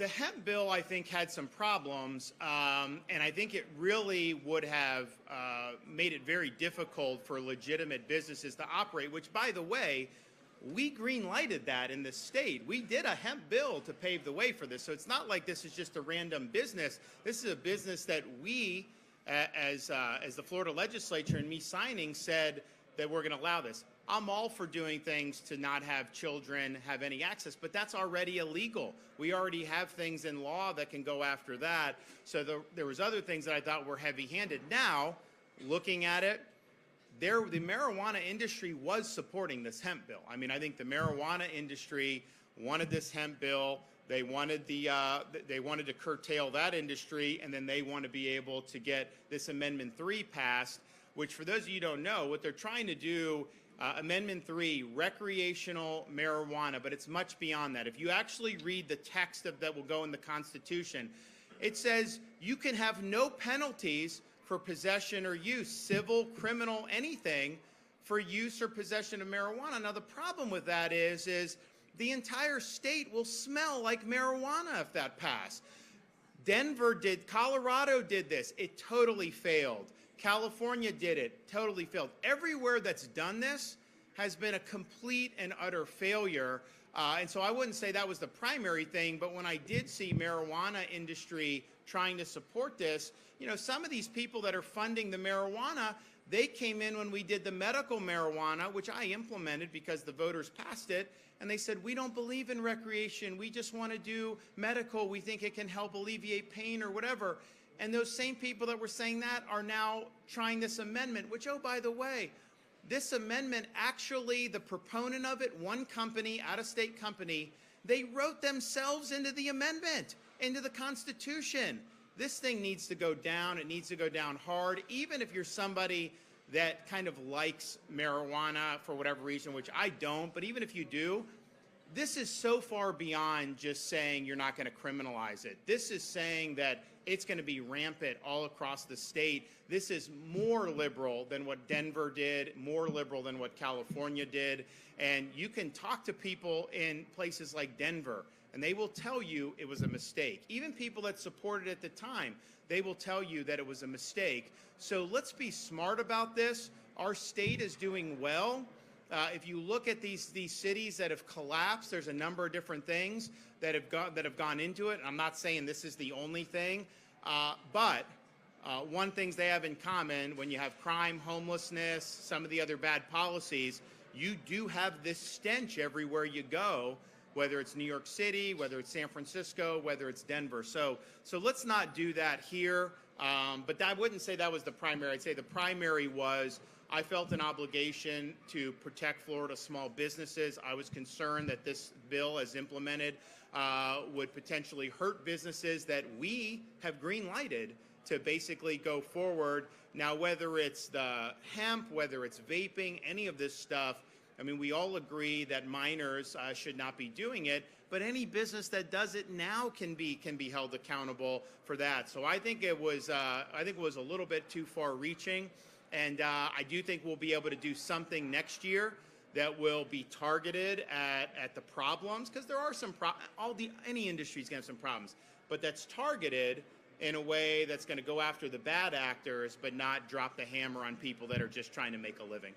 The hemp bill, I think, had some problems, and I think it really would have made it very difficult for legitimate businesses to operate, which, by the way, we green-lighted that in the state. We did a hemp bill to pave the way for this, so it's not like this is just a random business. This is a business that we, as the Florida legislature and me signing, said that we're going to allow this. I'm all for doing things to not have children have any access, but that's already illegal. We already have things in law that can go after that. So there was other things that I thought were heavy-handed. Now, looking at it, the marijuana industry was supporting this hemp bill. I mean, I think the marijuana industry wanted this hemp bill. They wanted to curtail that industry, and then they want to be able to get this Amendment 3 passed, which, for those of you who don't know, what they're trying to do, Amendment 3, recreational marijuana, but it's much beyond that. If you actually read the text that will go in the Constitution, it says you can have no penalties for possession or use, civil, criminal, anything, for use or possession of marijuana. Now, the problem with that is the entire state will smell like marijuana if that passed. Denver did, Colorado did this. It totally failed. California did it, totally failed. Everywhere that's done this has been a complete and utter failure. And so I wouldn't say that was the primary thing, but when I did see marijuana industry trying to support this, you know, some of these people that are funding the marijuana, they came in when we did the medical marijuana, which I implemented because the voters passed it, and they said, we don't believe in recreation, we just want to do medical, we think it can help alleviate pain or whatever. And those same people that were saying that are now trying this amendment, which, oh, by the way, this amendment, actually, the proponent of it, one company, out-of-state company, they wrote themselves into the amendment, into the Constitution. This thing needs to go down. It needs to go down hard, even if you're somebody that kind of likes marijuana for whatever reason, which I don't, but even if you do, this is so far beyond just saying you're not going to criminalize it. This is saying that it's going to be rampant all across the state. This is more liberal than what Denver did, more liberal than what California did. And you can talk to people in places like Denver, and they will tell you it was a mistake. Even people that supported it at the time, they will tell you that it was a mistake. So let's be smart about this. Our state is doing well. If you look at these cities that have collapsed, there's a number of different things that have gone into it. I'm not saying this is the only thing, but one thing they have in common, when you have crime, homelessness, some of the other bad policies, you do have this stench everywhere you go, whether it's New York City, whether it's San Francisco, whether it's Denver. So let's not do that here. But I wouldn't say that was the primary. I'd say the primary was I felt an obligation to protect Florida small businesses. I was concerned that this bill, as implemented, would potentially hurt businesses that we have green-lighted to basically go forward. Now, whether it's the hemp, whether it's vaping, any of this stuff, I mean, we all agree that minors should not be doing it, but any business that does it now can be held accountable for that. So I think it was a little bit too far-reaching. And I do think we'll be able to do something next year that will be targeted at the problems, because there are some any industry is going to have some problems, but that's targeted in a way that's going to go after the bad actors, but not drop the hammer on people that are just trying to make a living.